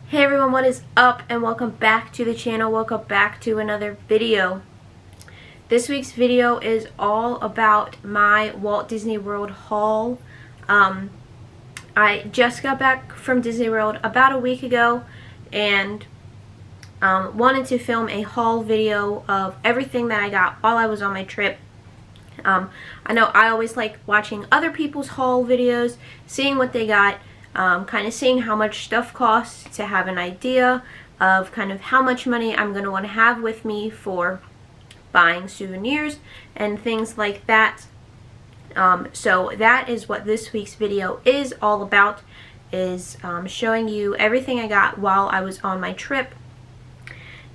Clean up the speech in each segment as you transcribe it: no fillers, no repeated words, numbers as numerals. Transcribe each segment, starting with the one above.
Hey everyone, what is up and welcome back to the channel. Welcome back to another video. This week's video is all about my Walt Disney World haul. I just got back from Disney World about a week ago and wanted to film a haul video of everything that I got while I was on my trip. I know I always like watching other people's haul videos, seeing what they got. Kind of seeing how much stuff costs to have an idea of kind of how much money I'm going to want to have with me for buying souvenirs and things like that. So that is what this week's video is all about, is showing you everything I got while I was on my trip.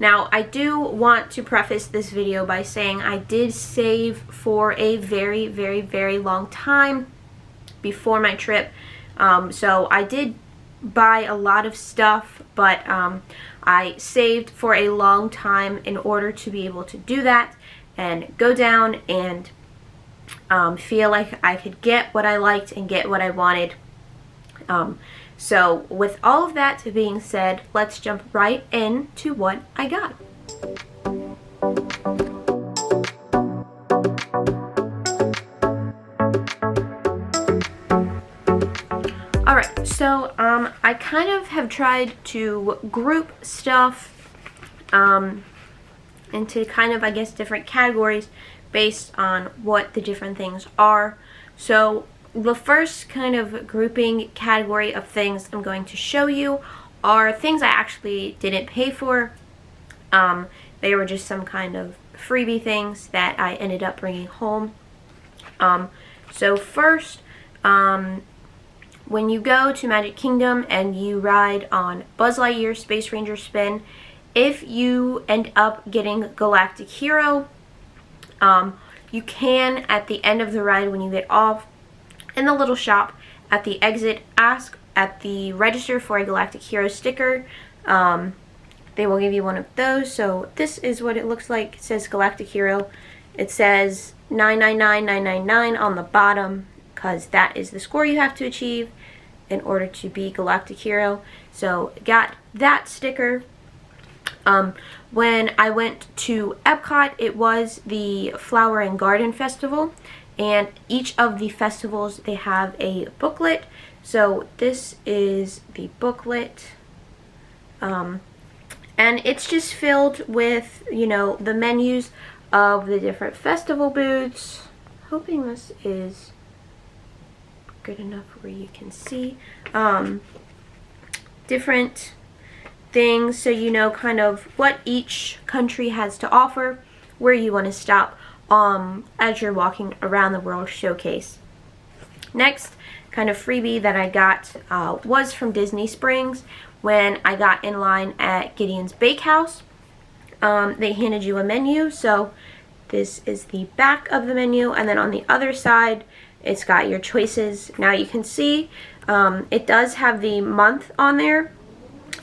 Now, I do want to preface this video by saying I did save for a very, very, very long time before my trip. So I did buy a lot of stuff, but I saved for a long time in order to be able to do that and go down and feel like I could get what I liked and get what I wanted. So with all of that being said, let's jump right into what I got. Alright, so I kind of have tried to group stuff into kind of, I guess, different categories based on what the different things are. So the first kind of grouping category of things I'm going to show you are things I actually didn't pay for. They were just some kind of freebie things that I ended up bringing home. So first, when you go to Magic Kingdom and you ride on Buzz Lightyear Space Ranger Spin, if you end up getting Galactic Hero, you can, at the end of the ride when you get off, in the little shop at the exit, ask at the register for a Galactic Hero sticker. They will give you one of those. So this is what it looks like. It says Galactic Hero. It says 999999 on the bottom, because that is the score you have to achieve in order to be Galactic Hero. So got that sticker. When I went to Epcot, it was the Flower and Garden Festival, and each of the festivals, they have a booklet. So this is the booklet, and it's just filled with, you know, the menus of the different festival booths. Hoping this is good enough where you can see different things, so you know kind of what each country has to offer, where you want to stop as you're walking around the World Showcase. Next kind of freebie that I got was from Disney Springs. When I got in line at Gideon's Bakehouse, they handed you a menu. So this is the back of the menu, and then on the other side it's got your choices. Now you can see it does have the month on there,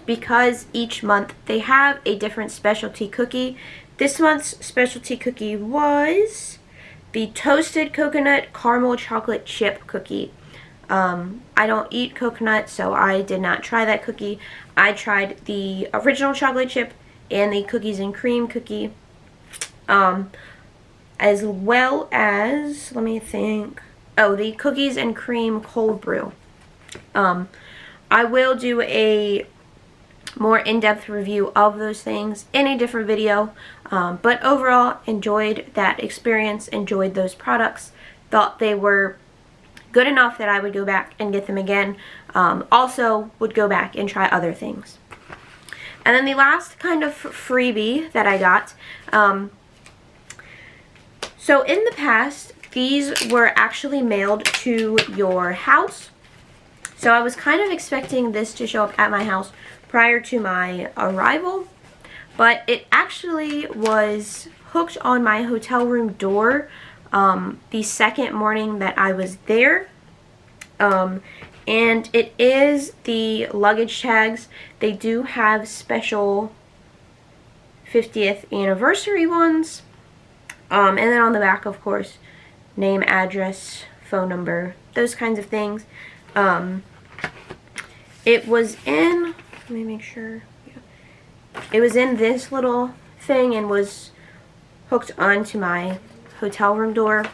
because each month they have a different specialty cookie. This month's specialty cookie was the Toasted Coconut Caramel Chocolate Chip Cookie. I don't eat coconut, so I did not try that cookie. I tried the original chocolate chip and the cookies and cream cookie, as well as, let me think, the cookies and cream cold brew. I will do a more in-depth review of those things in a different video, but overall enjoyed that experience, enjoyed those products, thought they were good enough that I would go back and get them again. Also would go back and try other things. And then the last kind of freebie that I got, so in the past these were actually mailed to your house. So I was kind of expecting this to show up at my house prior to my arrival, but it actually was hooked on my hotel room door the second morning that I was there. And it is the luggage tags. They do have special 50th anniversary ones. And then on the back, of course, name, address, phone number, those kinds of things. It was in, Let me make sure. Yeah. It was in this little thing and was hooked onto my hotel room door.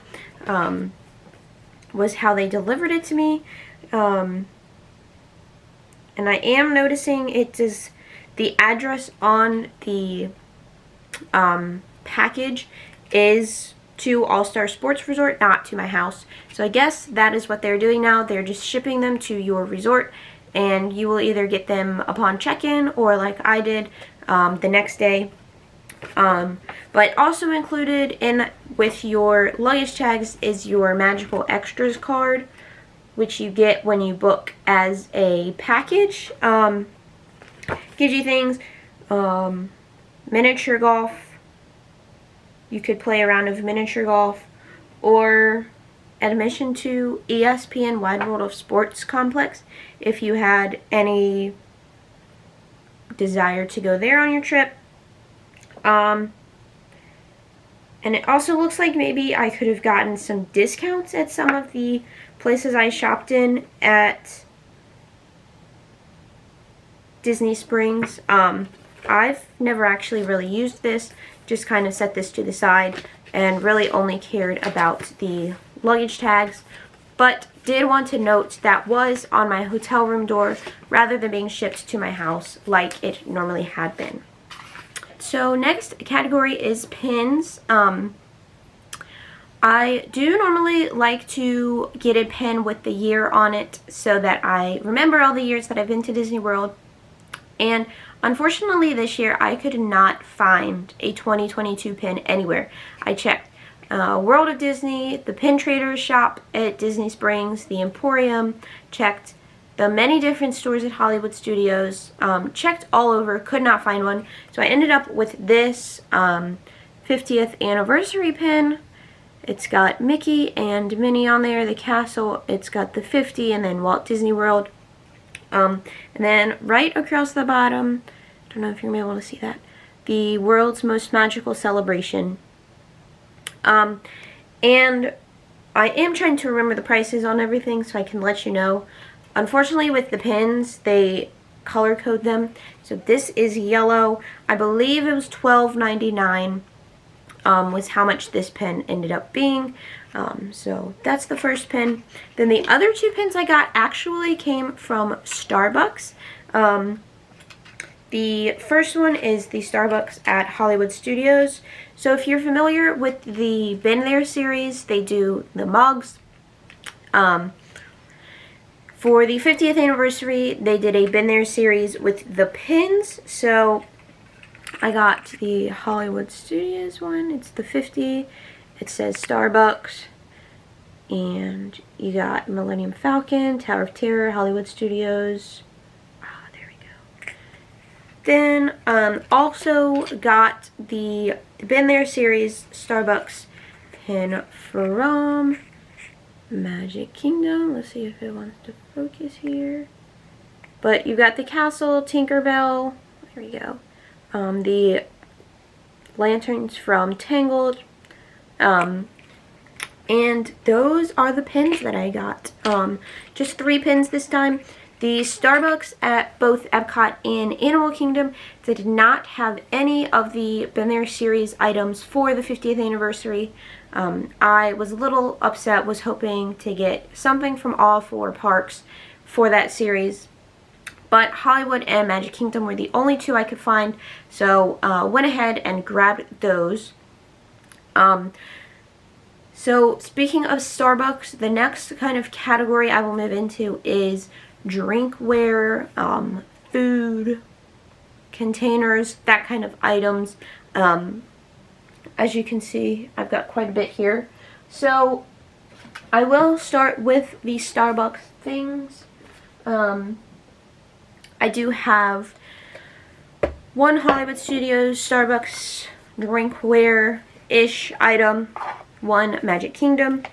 Was how they delivered it to me. And I am noticing it does, the address on the package is to All-Star Sports Resort, not to my house. So I guess that is what they're doing now. They're just shipping them to your resort, and you will either get them upon check-in or, like I did, the next day. But also included in with your luggage tags is your Magical Extras card, which you get when you book as a package. Gives you things, miniature golf. You could play a round of miniature golf, or admission to ESPN Wide World of Sports Complex if you had any desire to go there on your trip. And it also looks like maybe I could have gotten some discounts at some of the places I shopped in at Disney Springs. I've never actually really used this, just kind of set this to the side and really only cared about the luggage tags, but did want to note that was on my hotel room door rather than being shipped to my house like it normally had been. So next category is pins. I do normally like to get a pin with the year on it so that I remember all the years that I've been to Disney World. And unfortunately this year I could not find a 2022 pin anywhere. I checked World of Disney, the Pin Traders shop at Disney Springs, the Emporium, checked the many different stores at Hollywood Studios, checked all over, could not find one. So I ended up with this 50th anniversary pin. It's got Mickey and Minnie on there, the castle, it's got the 50, and then Walt Disney World. And then right across the bottom, I don't know if you're going to be able to see that, the World's Most Magical Celebration. And I am trying to remember the prices on everything so I can let you know. Unfortunately with the pins, they color code them. So this is yellow. I believe it was $12.99 was how much this pin ended up being. So that's the first pin. Then the other two pins I got actually came from Starbucks. The first one is the Starbucks at Hollywood Studios. So if you're familiar with the Been There series, they do the mugs. For the 50th anniversary, they did a Been There series with the pins. So I got the Hollywood Studios one. It's the 50. It says Starbucks. And you got Millennium Falcon, Tower of Terror, Hollywood Studios. Ah, there we go. Then also got the Been There series Starbucks pin from Magic Kingdom. Let's see if it wants to focus here. But you got the castle, Tinkerbell. There we go. The lanterns from Tangled. And those are the pins that I got. Just 3 pins this time. The Starbucks at both Epcot and Animal Kingdom, they did not have any of the Been There series items for the 50th anniversary. I was a little upset, was hoping to get something from all 4 parks for that series. But Hollywood and Magic Kingdom were the only 2 I could find, so went ahead and grabbed those. So speaking of Starbucks, the next kind of category I will move into is drinkware, food, containers, that kind of items. As you can see, I've got quite a bit here. So I will start with the Starbucks things. I do have one Hollywood Studios Starbucks drinkware-ish item, one Magic Kingdom.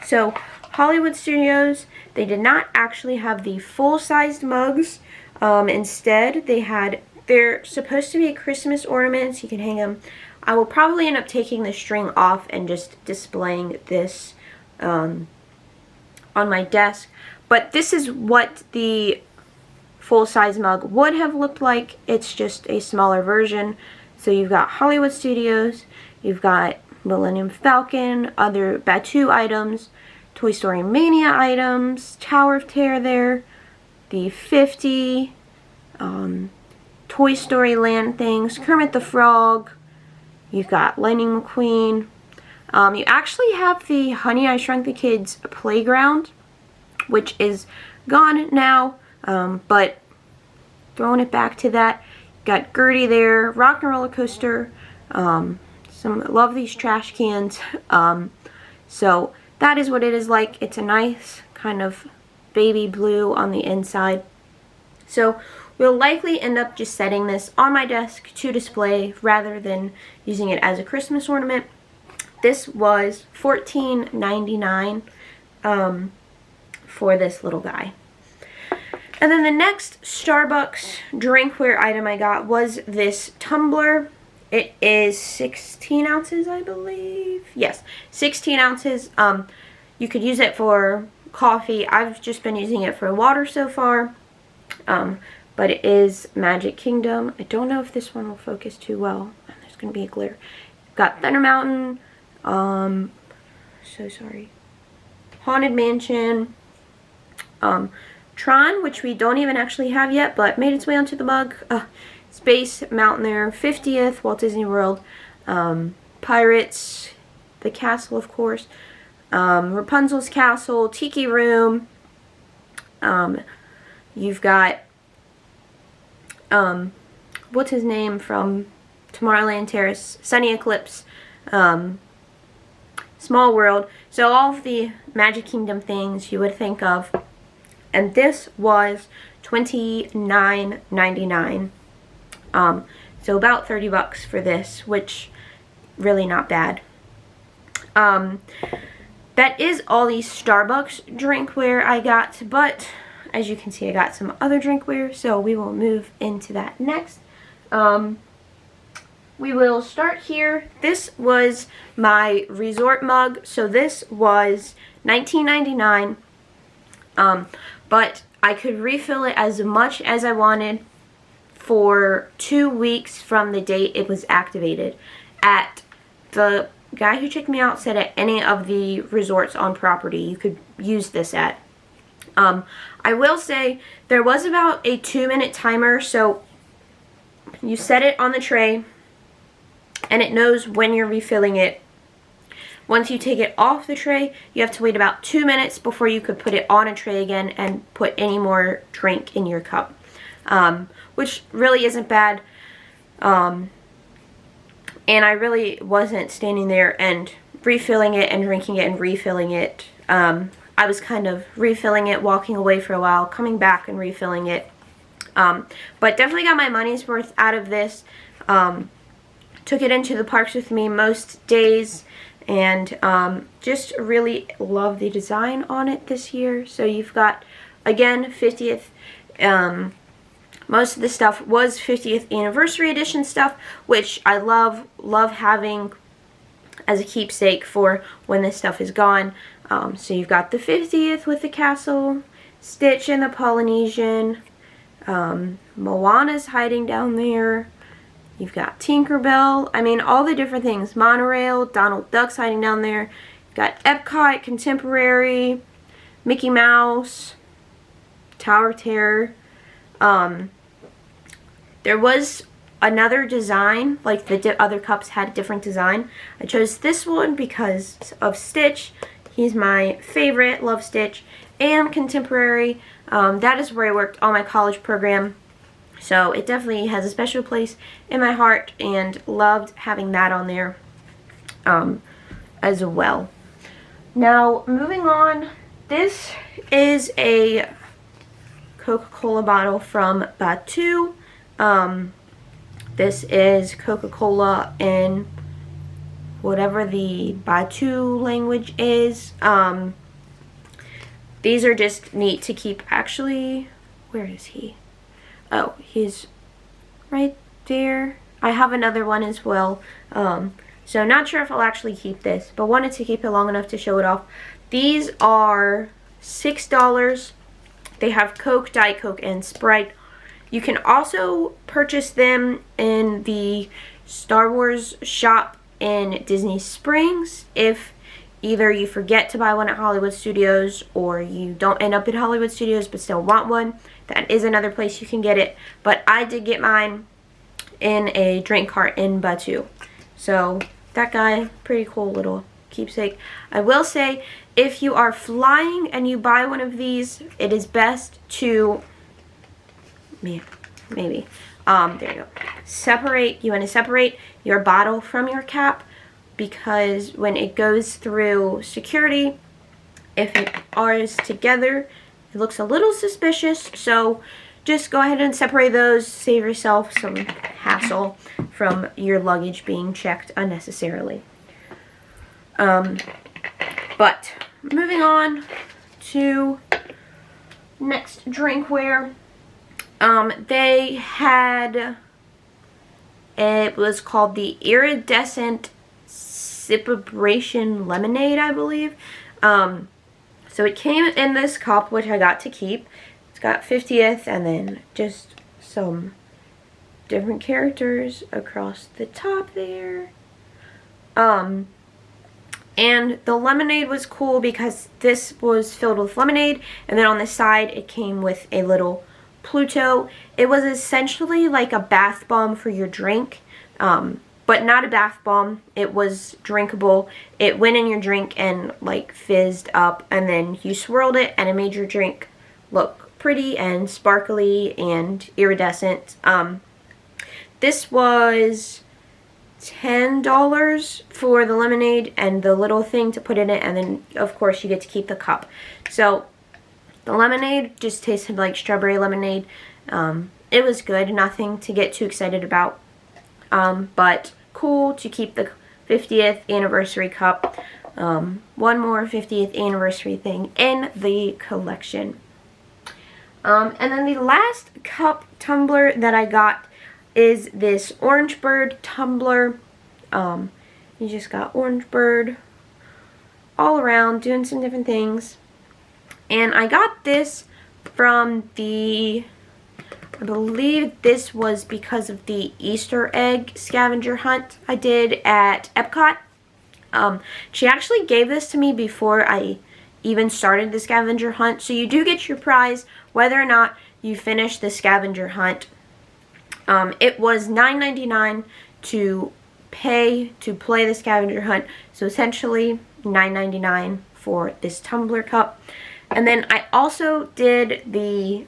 So Hollywood Studios, they did not actually have the full-sized mugs. Instead, they're supposed to be Christmas ornaments. You can hang them. I will probably end up taking the string off and just displaying this on my desk. But this is what the full-size mug would have looked like. It's just a smaller version. So you've got Hollywood Studios, you've got Millennium Falcon, other Batuu items, Toy Story Mania items, Tower of Terror there, the 50, Toy Story Land things, Kermit the Frog, you've got Lightning McQueen. You actually have the Honey, I Shrunk the Kids playground, which is gone now, but throwing it back to that. Got Gertie there, Rock and Roller Coaster, love these trash cans. So that is what it is like. It's a nice kind of baby blue on the inside. So we'll likely end up just setting this on my desk to display rather than using it as a Christmas ornament. This was $14.99 for this little guy. And then the next Starbucks drinkware item I got was this tumbler. It is 16 ounces, I believe. Yes, 16 ounces. You could use it for coffee. I've just been using it for water so far. But it is Magic Kingdom. I don't know if this one will focus too well. There's going to be a glare. Got Thunder Mountain. So sorry. Haunted Mansion. Tron, which we don't even actually have yet, but made its way onto the mug. Space Mountain there. 50th Walt Disney World. Pirates. The castle, of course. Rapunzel's castle. Tiki Room. You've got what's his name from Tomorrowland Terrace, Sunny Eclipse, Small World. So all of the Magic Kingdom things you would think of. And this was $29.99. So about 30 bucks for this, which really not bad. That is all the Starbucks drinkware I got, but as you can see, I got some other drinkware, so we will move into that next. We will start here. This was my resort mug, so this was $19.99, but I could refill it as much as I wanted for 2 weeks from the date it was activated. At the guy who checked me out said at any of the resorts on property you could use this at. I will say there was about a 2-minute timer, so you set it on the tray and it knows when you're refilling it. Once you take it off the tray, you have to wait about 2 minutes before you could put it on a tray again and put any more drink in your cup, which really isn't bad. And I really wasn't standing there and refilling it and drinking it and refilling it. I was kind of refilling it, walking away for a while, coming back and refilling it. But definitely got my money's worth out of this. Took it into the parks with me most days, and just really love the design on it this year. So you've got, again, 50th. Most of the stuff was 50th anniversary edition stuff, which I love having as a keepsake for when this stuff is gone. So you've got the 50th with the castle, Stitch and the Polynesian, Moana's hiding down there. You've got Tinkerbell. I mean, all the different things. Monorail, Donald Duck's hiding down there. You've got Epcot, Contemporary, Mickey Mouse, Tower of Terror. There was another design, like the other cups had a different design. I chose this one because of Stitch. He's my favorite, love Stitch. And Contemporary. That is where I worked on my college program. So it definitely has a special place in my heart, and loved having that on there as well. Now, moving on, this is a Coca-Cola bottle from Batuu. This is Coca-Cola in whatever the Batuu language is. These are just neat to keep. Actually, where is he? Oh, he's right there. I have another one as well. So not sure if I'll actually keep this, but wanted to keep it long enough to show it off. These are $6 They have Coke, Diet Coke, and Sprite. You can also purchase them in the Star Wars shop in Disney Springs if either you forget to buy one at Hollywood Studios or you don't end up at Hollywood Studios but still want one. That is another place you can get it. But I did get mine in a drink cart in Batu. So that guy, pretty cool little keepsake. I will say, if you are flying and you buy one of these, it is best to, there you go, you want to separate your bottle from your cap, because when it goes through security, if it is together, it looks a little suspicious. So just go ahead and separate those, save yourself some hassle from your luggage being checked unnecessarily. But moving on to next drinkware, they had, it was called the Iridescent Sipibration Lemonade, I believe. So it came in this cup, which I got to keep. It's got 50th and then just some different characters across the top there. And the lemonade was cool because this was filled with lemonade, and then on the side it came with a little Pluto. It was essentially like a bath bomb for your drink, but not a bath bomb. It was drinkable. It went in your drink and like fizzed up, and then you swirled it and it made your drink look pretty and sparkly and iridescent. This was $10 for the lemonade and the little thing to put in it, and then of course you get to keep the cup. So the lemonade just tasted like strawberry lemonade. It was good, nothing to get too excited about, but cool to keep the 50th anniversary cup. One more 50th anniversary thing in the collection. And then the last cup tumbler that I got is this Orange Bird tumbler. You just got Orange Bird all around doing some different things. And I got this from the, I believe this was because of the Easter egg scavenger hunt I did at Epcot. She actually gave this to me before I even started the scavenger hunt. So you do get your prize whether or not you finish the scavenger hunt. It was $9.99 to pay to play the scavenger hunt, so essentially $9.99 for this tumbler cup. And then I also did the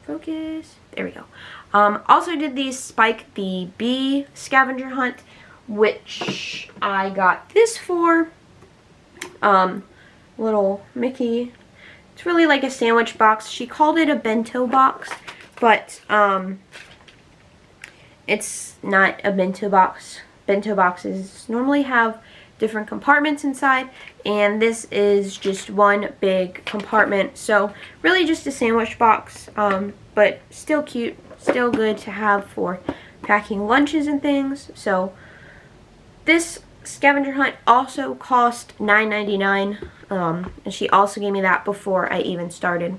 focus, there we go. Also did the Spike the Bee scavenger hunt, which I got this for. Little Mickey. It's really like a sandwich box. She called it a bento box, but it's not a bento box. Bento boxes normally have different compartments inside, and this is just one big compartment. So really just a sandwich box, but still cute, still good to have for packing lunches and things. So this scavenger hunt also cost $9.99, and she also gave me that before I even started.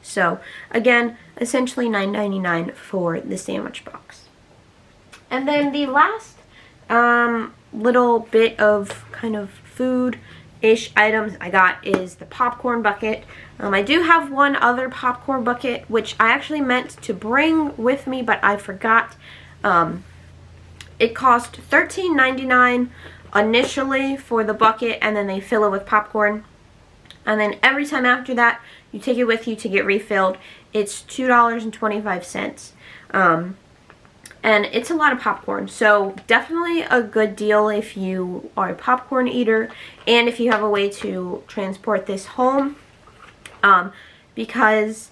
So again, essentially $9.99 for the sandwich box. And then the last little bit of kind of food-ish items I got is the popcorn bucket. I do have one other popcorn bucket, which I actually meant to bring with me, but I forgot. It cost $13.99 initially for the bucket, and then they fill it with popcorn. And then every time after that, you take it with you to get refilled. It's $2.25. And it's a lot of popcorn, so definitely a good deal if you are a popcorn eater and if you have a way to transport this home, because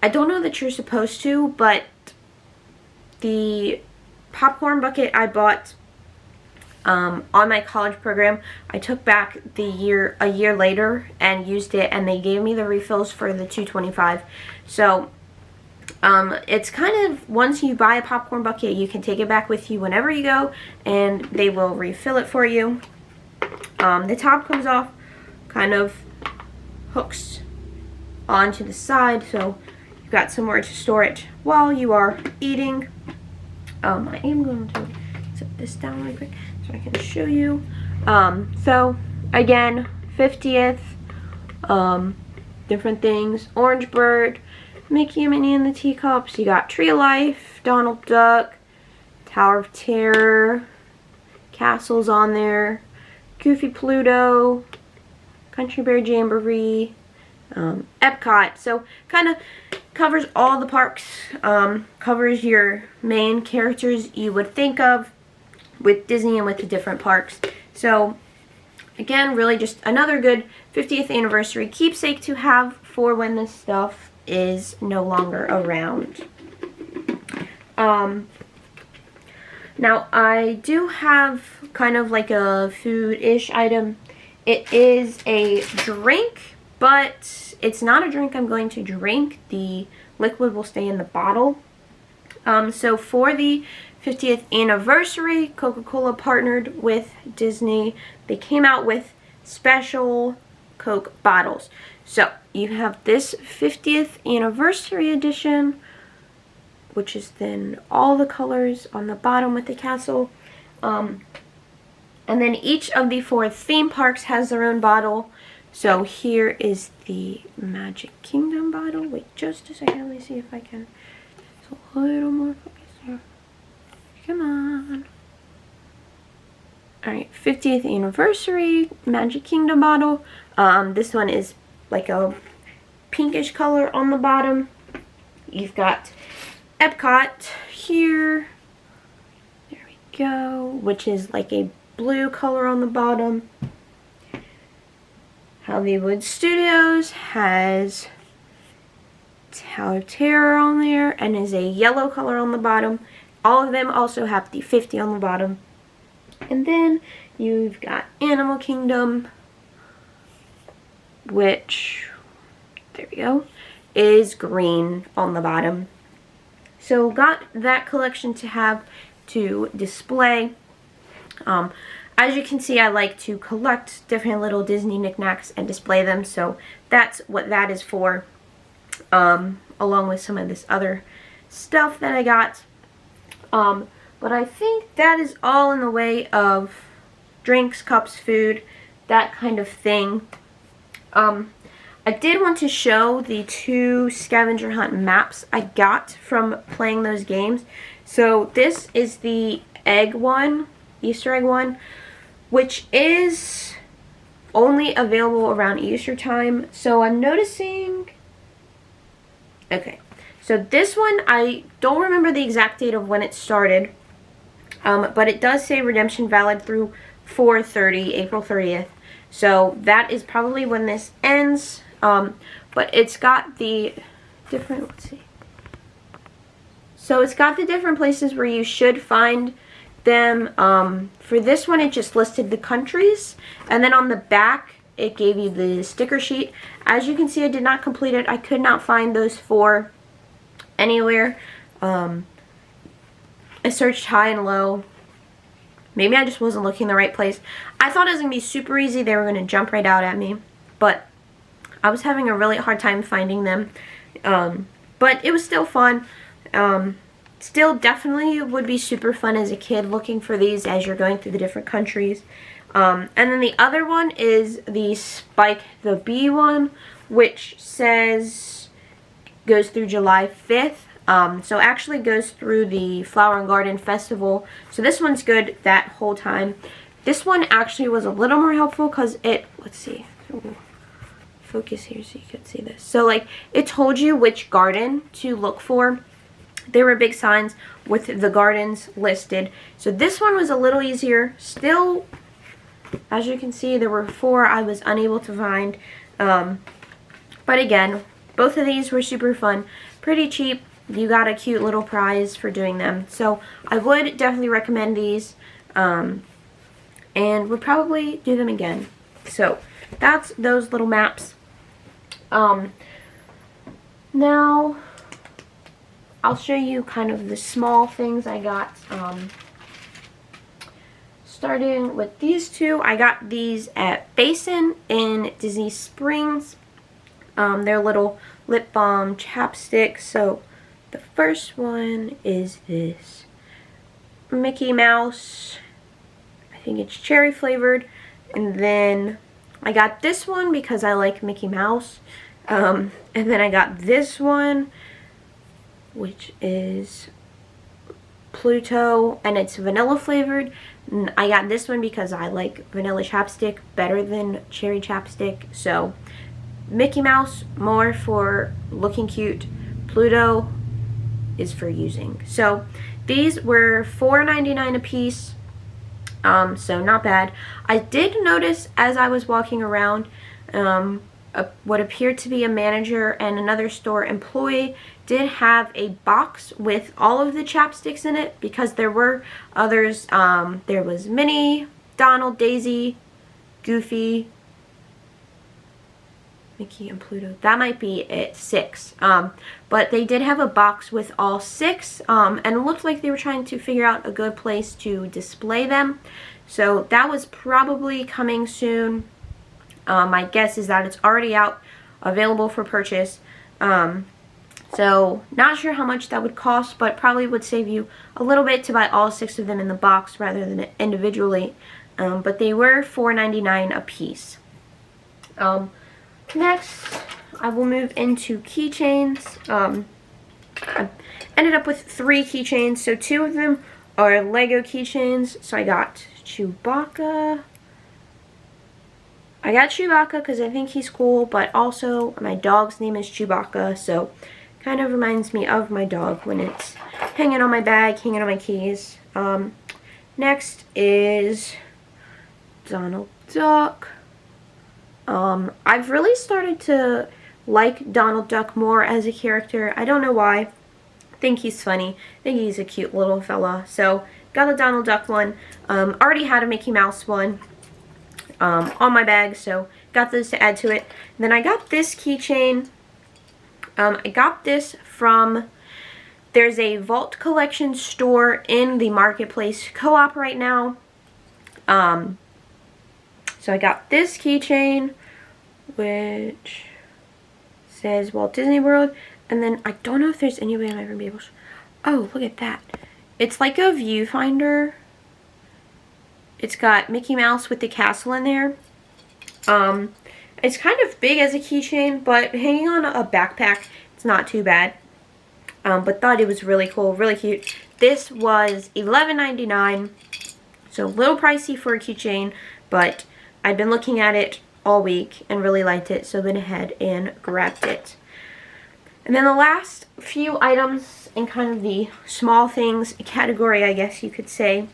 I don't know that you're supposed to, but the popcorn bucket I bought on my college program, I took back a year later and used it, and they gave me the refills for the $2.25. So it's kind of, once you buy a popcorn bucket, you can take it back with you whenever you go, and they will refill it for you. The top comes off, kind of hooks onto the side, so you've got somewhere to store it while you are eating. I am going to set this down really quick so I can show you. So again, 50th, different things, Orange Bird, Mickey and Minnie and the Teacups, you got Tree of Life, Donald Duck, Tower of Terror, Castles on there, Goofy Pluto, Country Bear Jamboree, Epcot. So kind of covers all the parks, covers your main characters you would think of with Disney and with the different parks. So again, really just another good 50th anniversary keepsake to have for when this stuff is no longer around. Now I do have kind of like a food-ish item. It is a drink, but it's not a drink I'm going to drink. The liquid will stay in the bottle. So for the 50th anniversary, Coca-Cola partnered with Disney. They came out with special Coke bottles. So you have this 50th anniversary edition, which is then all the colors on the bottom with the castle. And then each of the 4 theme parks has their own bottle. So here is the Magic Kingdom bottle. Wait just a second, let me see if I can. It's a little more focus here. Come on. Alright, 50th anniversary Magic Kingdom bottle. This one is like a pinkish color on the bottom. You've got Epcot here. There we go. Which is like a blue color on the bottom. Hollywood Studios has Tower of Terror on there and is a yellow color on the bottom. All of them also have the 50 on the bottom. And then you've got Animal Kingdom, which, there we go, is green on the bottom. So got that collection to have to display. As you can see, I like to collect different little Disney knickknacks and display them, so that's what that is for, along with some of this other stuff that I got. But I think that is all in the way of drinks, cups, food, that kind of thing. I did want to show the 2 scavenger hunt maps I got from playing those games. So this is the egg one, Easter egg one, which is only available around Easter time. So I'm noticing, okay, so this one, I don't remember the exact date of when it started, but it does say redemption valid through 4/30, April 30th. So that is probably when this ends, but it's got the different, let's see. So it's got the different places where you should find them. For this one, it just listed the countries, and then on the back, it gave you the sticker sheet. As you can see, I did not complete it. I could not find those 4 anywhere. I searched high and low. Maybe I just wasn't looking in the right place. I thought it was going to be super easy. They were going to jump right out at me. But I was having a really hard time finding them. But it was still fun. Still definitely would be super fun as a kid looking for these as you're going through the different countries. And then the other one is the Spike the Bee one, which says goes through July 5th. So actually goes through the Flower and Garden Festival. So this one's good that whole time. This one actually was a little more helpful because it, let's see, focus here so you can see this. So like it told you which garden to look for. There were big signs with the gardens listed. So this one was a little easier. Still, as you can see, there were 4 I was unable to find. But again, both of these were super fun. Pretty cheap. You got a cute little prize for doing them. So I would definitely recommend these. And would probably do them again. So that's those little maps. Now I'll show you kind of the small things I got. Starting with these 2, I got these at Basin in Disney Springs. They're little lip balm chapsticks. So the first one is this Mickey Mouse. I think it's cherry flavored. And then I got this one because I like Mickey Mouse. And then I got this one, which is Pluto, and it's vanilla flavored. And I got this one because I like vanilla chapstick better than cherry chapstick. So Mickey Mouse, more for looking cute. Pluto is for using. So these were $4.99 a piece. So not bad. I did notice as I was walking around, what appeared to be a manager and another store employee did have a box with all of the chapsticks in it, because there were others. There was Minnie, Donald, Daisy, Goofy, Mickey, and Pluto. That might be it, 6. But they did have a box with all 6, and it looked like they were trying to figure out a good place to display them. So that was probably coming soon. My guess is that it's already out, available for purchase. So not sure how much that would cost, but probably would save you a little bit to buy all 6 of them in the box rather than individually. But they were $4.99 a piece. Next, I will move into keychains. I ended up with 3 keychains. So 2 of them are Lego keychains. So I got Chewbacca. I got Chewbacca because I think he's cool, but also my dog's name is Chewbacca, so kind of reminds me of my dog when it's hanging on my bag, hanging on my keys. Next is Donald Duck. I've really started to like Donald Duck more as a character. I don't know why. I think he's funny. I think he's a cute little fella. So got the Donald Duck one. Already had a Mickey Mouse one on my bag, so got those to add to it. And then I got this keychain. I got this from, there's a Vault Collection store in the Marketplace Co-op right now. So I got this keychain, which says Walt Disney World, and then I don't know if there's any way I'm ever going to be able to, oh, look at that. It's like a viewfinder. It's got Mickey Mouse with the castle in there. It's kind of big as a keychain, but hanging on a backpack, it's not too bad. But thought it was really cool, really cute. This was $11.99, so a little pricey for a keychain, but I've been looking at it all week and really liked it, so I went ahead and grabbed it. And then the last few items in kind of the small things category, I guess you could say,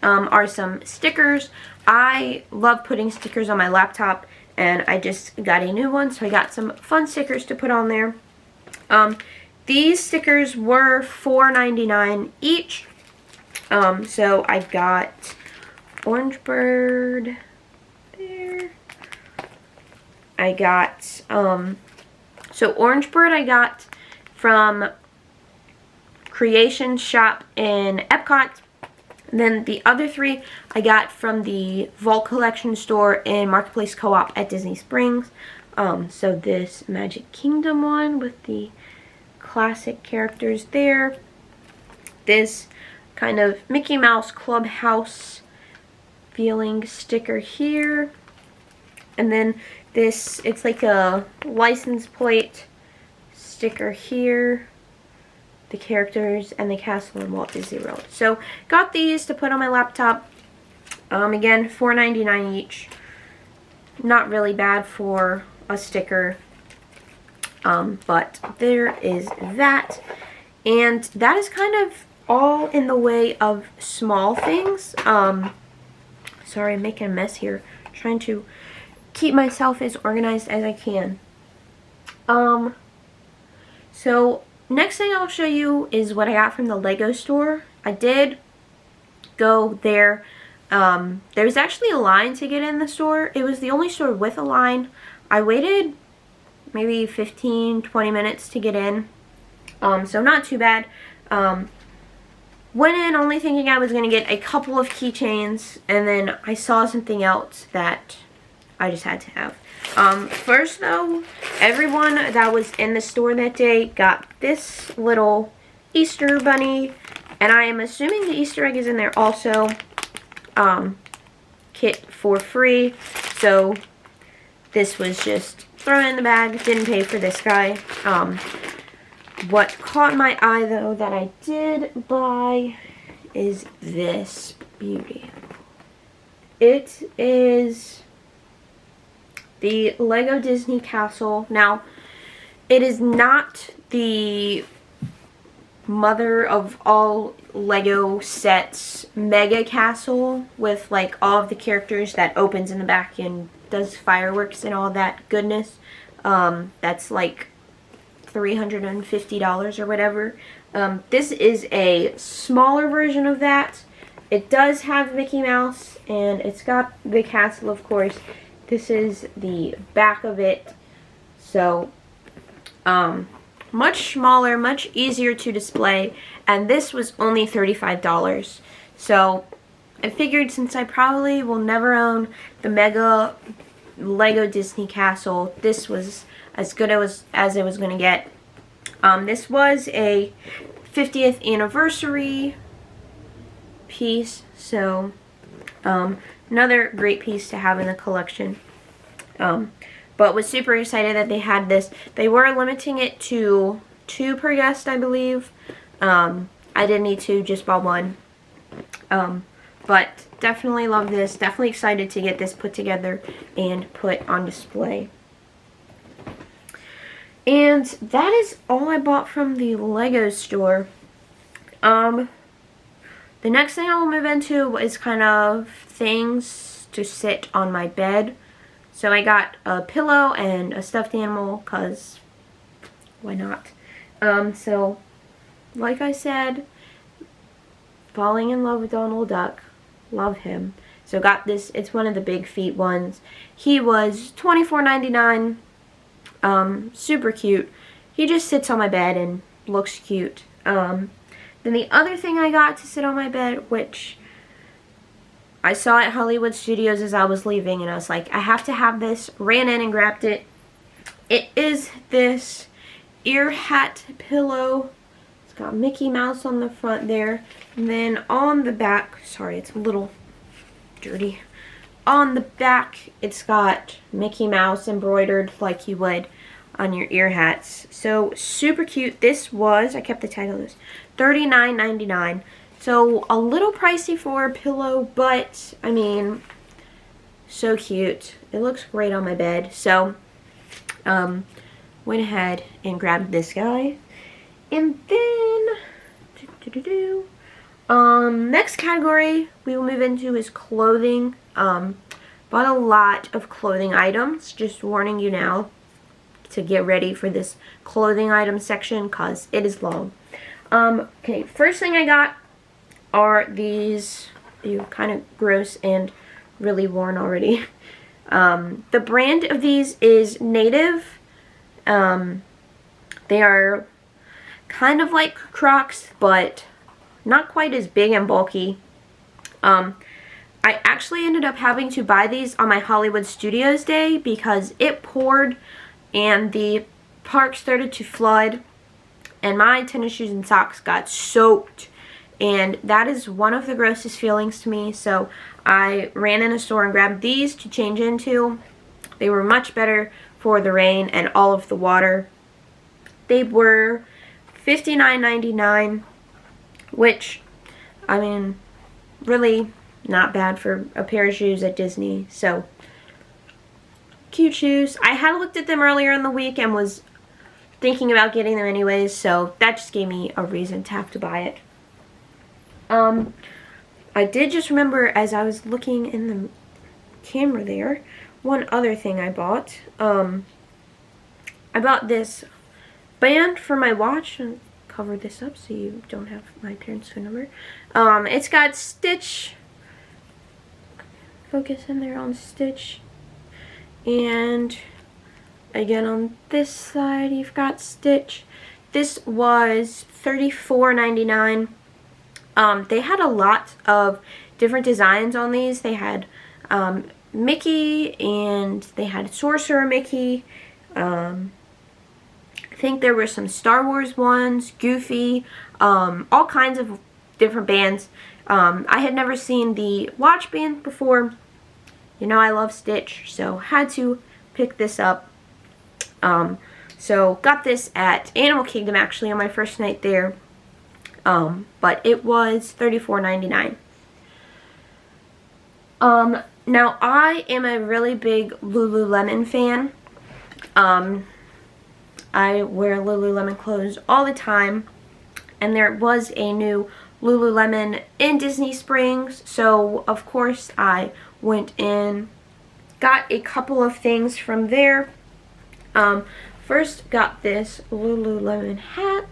are some stickers. I love putting stickers on my laptop, and I just got a new one, so I got some fun stickers to put on there. These stickers were $4.99 each. So I got Orange Bird there. I got, so Orange Bird I got from Creation Shop in Epcot. And then the other 3 I got from the Vault Collection store in Marketplace Co-op at Disney Springs. So this Magic Kingdom one with the classic characters there. This kind of Mickey Mouse Clubhouse feeling sticker here. And then this, it's like a license plate sticker here. The characters and the castle in Walt Disney World. So got these to put on my laptop. Again, $4.99 each. Not really bad for a sticker. But there is that. And that is kind of all in the way of small things. Sorry, I'm making a mess here. Trying to keep myself as organized as I can. So next thing I'll show you is what I got from the Lego store. I did go there. There was actually a line to get in the store. It was the only store with a line. I waited maybe 15-20 minutes to get in. So not too bad. Went in only thinking I was going to get a couple of keychains, and then I saw something else that I just had to have. First though, everyone that was in the store that day got this little Easter bunny, and I am assuming the Easter egg is in there also, kit for free. So this was just thrown in the bag, didn't pay for this guy. What caught my eye though that I did buy is this beauty. It is the Lego Disney Castle. Now, it is not the mother of all Lego sets mega castle with like all of the characters that opens in the back and does fireworks and all that goodness. That's like $350 or whatever. This is a smaller version of that. It does have Mickey Mouse, and it's got the castle, of course. This is the back of it. So, much smaller, much easier to display, and this was only $35. So, I figured since I probably will never own the mega Lego Disney Castle, this was as good as it was going to get. This was a 50th anniversary piece, so another great piece to have in the collection. But was super excited that they had this. They were limiting it to 2 per guest, I believe. I didn't need 2, just bought 1. But definitely love this. Definitely excited to get this put together and put on display. And that is all I bought from the Lego store. The next thing I will move into is kind of things to sit on my bed. So I got a pillow and a stuffed animal, cause why not? So like I said, falling in love with Donald Duck. Love him. So got this. It's one of the big feet ones. He was $24.99. Super cute. He just sits on my bed and looks cute. Then the other thing I got to sit on my bed, which I saw at Hollywood Studios as I was leaving, and I was like, I have to have this. Ran in and grabbed it. It is this ear hat pillow. It's got Mickey Mouse on the front there. And then on the back, sorry, it's a little dirty. On the back, it's got Mickey Mouse embroidered like you would on your ear hats. So super cute. This was, I kept the tag on this, $39.99. So a little pricey for a pillow, but I mean, so cute. It looks great on my bed. So went ahead and grabbed this guy. And then next category we will move into is clothing. Bought a lot of clothing items, just warning you now to get ready for this clothing item section because it is long. Okay, first thing I got are these, kind of gross and really worn already. The brand of these is Native. They are kind of like Crocs, but not quite as big and bulky. I actually ended up having to buy these on my Hollywood Studios day because it poured and the park started to flood and my tennis shoes and socks got soaked, and that is one of the grossest feelings to me. So I ran in a store and grabbed these to change into. They were much better for the rain and all of the water. They were $59.99, which, I mean, really not bad for a pair of shoes at Disney. So cute shoes. I had looked at them earlier in the week and was thinking about getting them anyways, so that just gave me a reason to have to buy it. I did just remember as I was looking in the camera there, one other thing I bought. I bought this band for my watch, and cover this up so you don't have my parents' phone number. It's got Stitch. Focus in there on Stitch. And again on this side you've got Stitch. This was $34.99. They had a lot of different designs on these. They had Mickey, and they had Sorcerer Mickey. I think there were some Star Wars ones, Goofy, all kinds of different bands. I had never seen the Watch band before. You know I love Stitch, so had to pick this up. So got this at Animal Kingdom actually on my first night there. But it was $34.99. Now I am a really big Lululemon fan. I wear Lululemon clothes all the time, and there was a new Lululemon in Disney Springs, so of course I went in, got a couple of things from there. First got this Lululemon hat,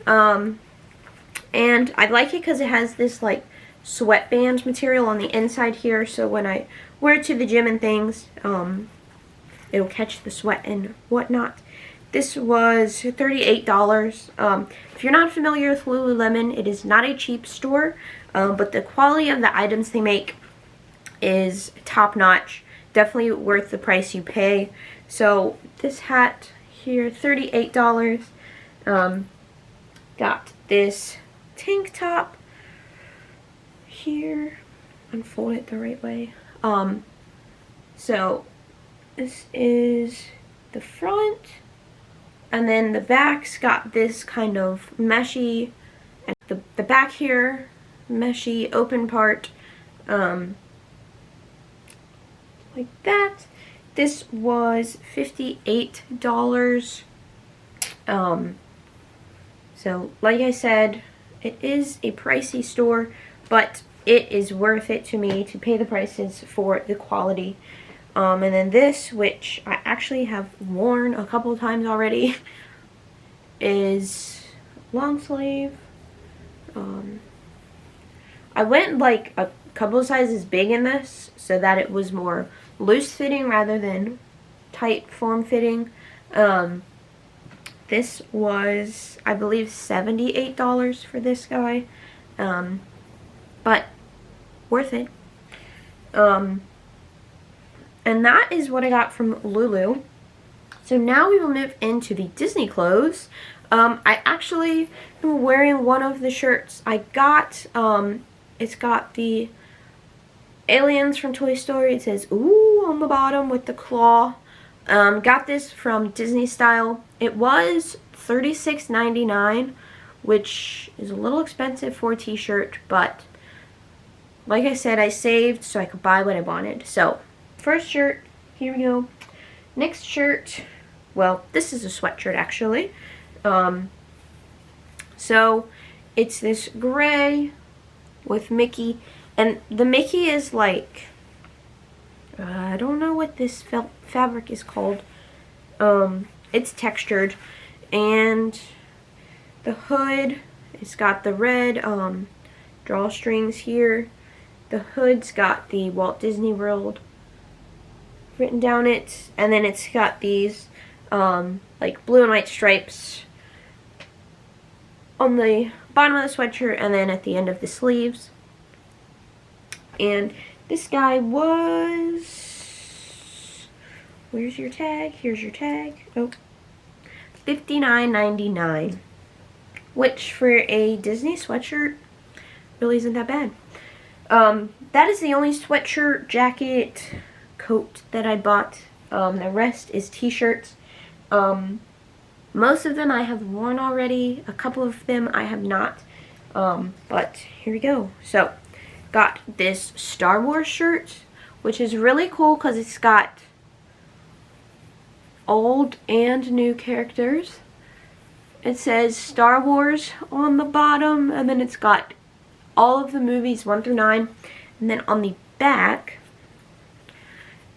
and I like it because it has this like sweatband material on the inside here, so when I wear it to the gym and things, it'll catch the sweat and whatnot. This was $38. If you're not familiar with Lululemon, it is not a cheap store, but the quality of the items they make is top-notch. Definitely worth the price you pay. So this hat here, $38. Got this tank top here. Unfold it the right way. So this is the front, and then the back's got this kind of meshy, and the back here, meshy open part, like that. This was $58. So like I said, it is a pricey store, but it is worth it to me to pay the prices for the quality. And then this, which I actually have worn a couple of times already, is long sleeve. I went like a couple of sizes big in this so that it was more loose fitting rather than tight form fitting. This was, I believe, $78 for this guy, but worth it. And that is what I got from Lulu. So now we will move into the Disney clothes. I actually am wearing one of the shirts I got. It's got the aliens from Toy Story. It says "ooh" on the bottom with the claw. Got this from Disney Style. It was $36.99, which is a little expensive for a t-shirt, but like I said, I saved so I could buy what I wanted. So first shirt, here we go. Next shirt, well, this is a sweatshirt actually. So it's this gray with Mickey, and the Mickey is like, I don't know what this fabric is called. It's textured, and the hood, it's got the red drawstrings here. The hood's got the Walt Disney World written down it, and then it's got these like blue and white stripes on the bottom of the sweatshirt and then at the end of the sleeves. And this guy was, where's your tag? Here's your tag. Oh, $59.99, which for a Disney sweatshirt really isn't that bad. That is the only sweatshirt, jacket, coat that I bought. The rest is t-shirts. Most of them I have worn already. A couple of them I have not. But here we go. So, got this Star Wars shirt, which is really cool because it's got old and new characters. It says Star Wars on the bottom, and then it's got all of the movies 1 through 9. And then on the back,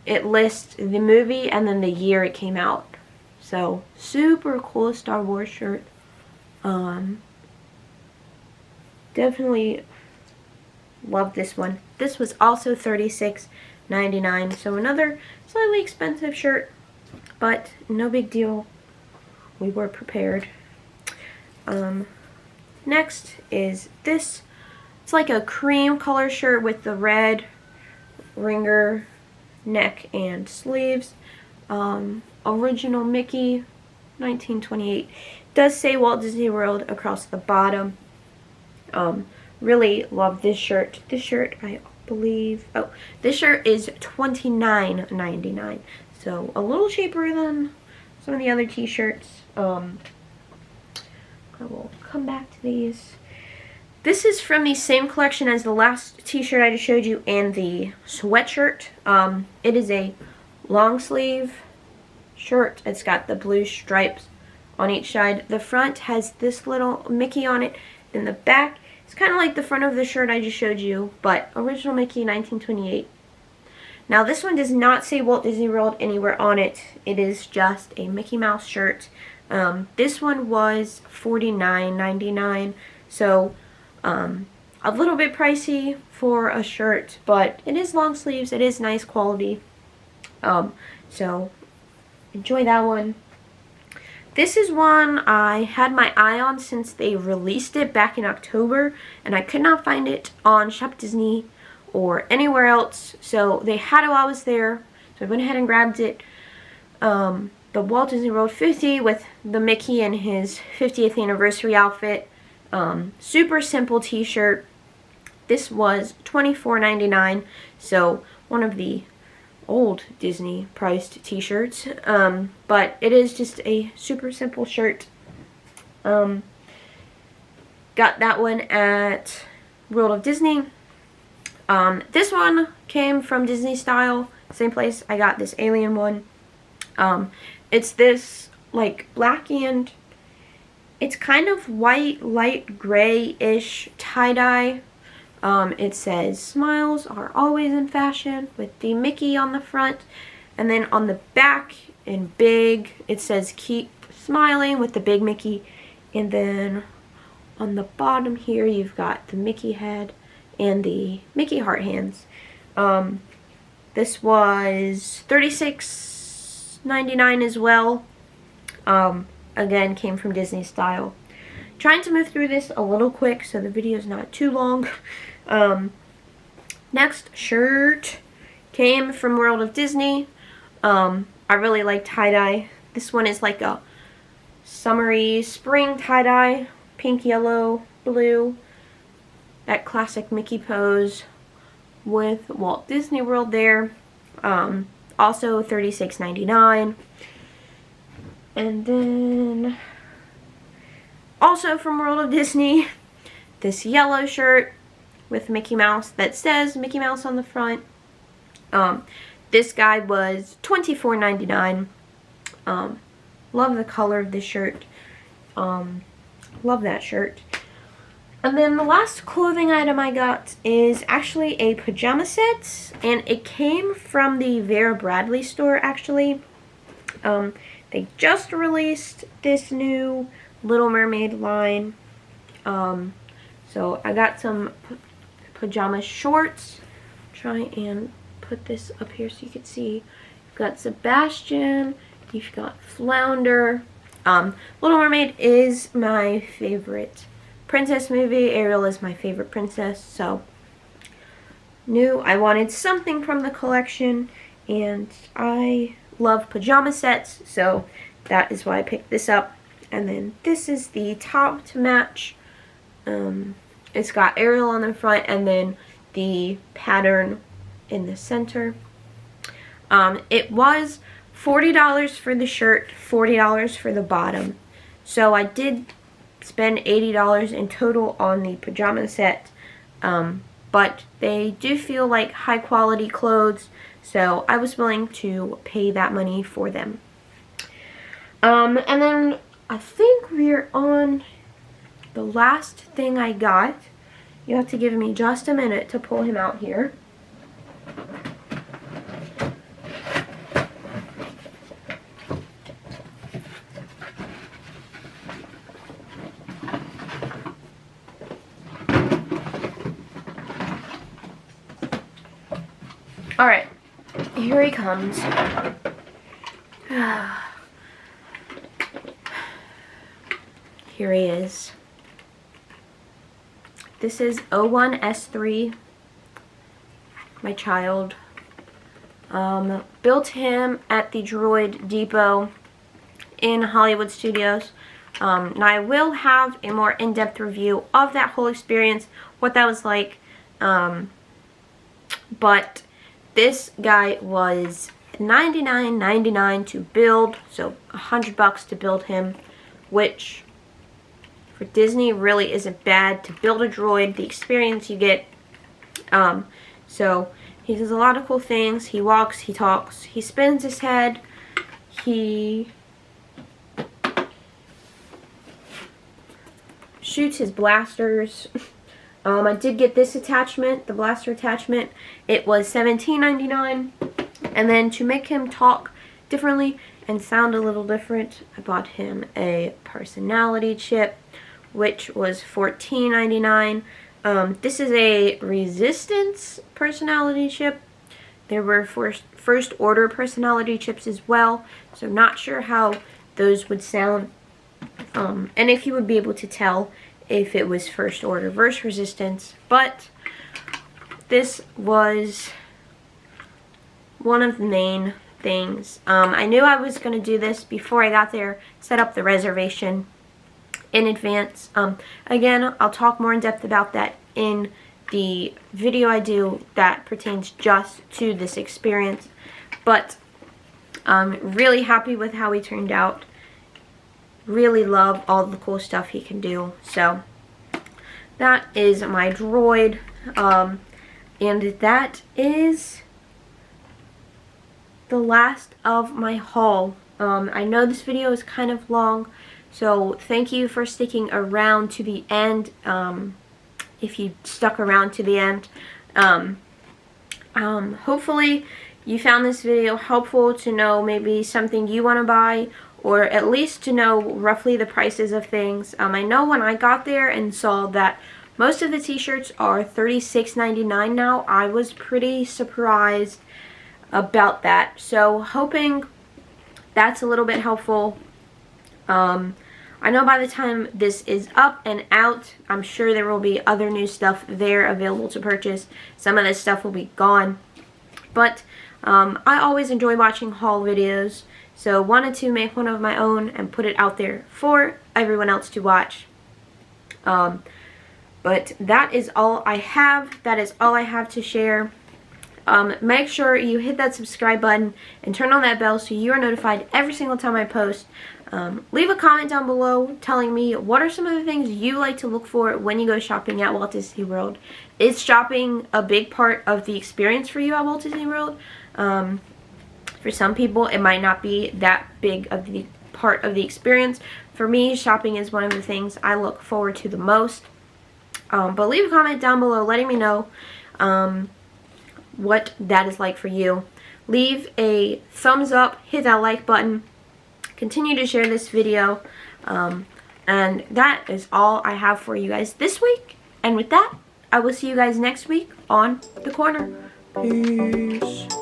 it lists the movie and then the year it came out. So, super cool Star Wars shirt. Definitely love this one. This was also $36.99. So another slightly expensive shirt, but no big deal. We were prepared. Next is this. It's like a cream color shirt with the red ringer neck and sleeves. Original Mickey, 1928. Does say Walt Disney World across the bottom. Really love this shirt. This shirt, I believe, oh, this shirt is $29.99. So a little cheaper than some of the other t-shirts. I will come back to these. This is from the same collection as the last t-shirt I just showed you and the sweatshirt. It is a long sleeve shirt. It's got the blue stripes on each side. The front has this little Mickey on it. In the back, it's kind of like the front of the shirt I just showed you, but original Mickey, 1928. Now this one does not say Walt Disney World anywhere on it. It is just a Mickey Mouse shirt. This one was $49.99, so a little bit pricey for a shirt, but it is long sleeves. It is nice quality. So enjoy that one. This is one I had my eye on since they released it back in October, and I could not find it on Shop Disney or anywhere else, so they had it while I was there, so I went ahead and grabbed it. The Walt Disney World 50 with the Mickey and his 50th anniversary outfit. Super simple t-shirt. This was $24.99, so one of the old Disney priced t-shirts, but it is just a super simple shirt. Got that one at World of Disney. This one came from Disney Style, same place I got this alien one. It's this like black and it's kind of white, light gray-ish tie-dye. It says, "Smiles are always in fashion," with the Mickey on the front. And then on the back, in big, it says, "Keep smiling," with the big Mickey. And then on the bottom here, you've got the Mickey head and the Mickey heart hands. This was $36.99 as well. Again, came from Disney Style. Trying to move through this a little quick so the video is not too long. Next shirt came from World of Disney. I really like tie-dye. This one is like a summery spring tie-dye, pink, yellow, blue. That classic Mickey pose with Walt Disney World there. Also $36.99. And then also from World of Disney, this yellow shirt with Mickey Mouse that says Mickey Mouse on the front. This guy was $24.99. Love the color of this shirt. Love that shirt. And then the last clothing item I got is actually a pajama set, and it came from the Vera Bradley store actually. They just released this new Little Mermaid line. So I got some pajama shorts. Try and put this up here so you can see. You've got Sebastian, you've got Flounder. Little Mermaid is my favorite princess movie. Ariel is my favorite princess, so knew I wanted something from the collection, and I love pajama sets, so that is why I picked this up. And then this is the top to match. It's got Ariel on the front and then the pattern in the center. It was $40 for the shirt, $40 for the bottom. So I did spend $80 in total on the pajama set. But they do feel like high quality clothes, so I was willing to pay that money for them. And then I think we're on the last thing I got. You have to give me just a minute to pull him out here. Alright, here he comes. Here he is. This is 01S3, my child. Built him at the Droid Depot in Hollywood Studios. Now I will have a more in-depth review of that whole experience, what that was like. But this guy was $99.99 to build, so $100 to build him, which for Disney really isn't bad to build a droid. The experience you get. So he does a lot of cool things. He walks, he talks, he spins his head, he shoots his blasters. I did get this attachment, the blaster attachment. It was $17.99. And then to make him talk differently and sound a little different, I bought him a personality chip, which was $14.99. This is a Resistance personality chip. There were first order personality chips as well, so not sure how those would sound. And if you would be able to tell if it was first order versus Resistance. But this was one of the main things. I knew I was going to do this before I got there, set up the reservation in advance. Again, I'll talk more in depth about that in the video I do that pertains just to this experience. But I'm really happy with how he turned out. Really love all the cool stuff he can do. So that is my droid. And that is the last of my haul. I know this video is kind of long, so thank you for sticking around to the end. If you stuck around to the end, hopefully you found this video helpful to know maybe something you want to buy, or at least to know roughly the prices of things. I know when I got there and saw that most of the t-shirts are $36.99 now, I was pretty surprised about that. So hoping that's a little bit helpful. I know by the time this is up and out, I'm sure there will be other new stuff there available to purchase. Some of this stuff will be gone. But I always enjoy watching haul videos, so wanted to make one of my own and put it out there for everyone else to watch. But that is all I have. That is all I have to share. Make sure you hit that subscribe button and turn on that bell so you are notified every single time I post. Leave a comment down below telling me what are some of the things you like to look for when you go shopping at Walt Disney World. Is shopping a big part of the experience for you at Walt Disney World? For some people, it might not be that big of the part of the experience. For me, shopping is one of the things I look forward to the most. But leave a comment down below letting me know what that is like for you. Leave a thumbs up, hit that like button, continue to share this video, and that is all I have for you guys this week. And with that, I will see you guys next week on The Corner. Peace.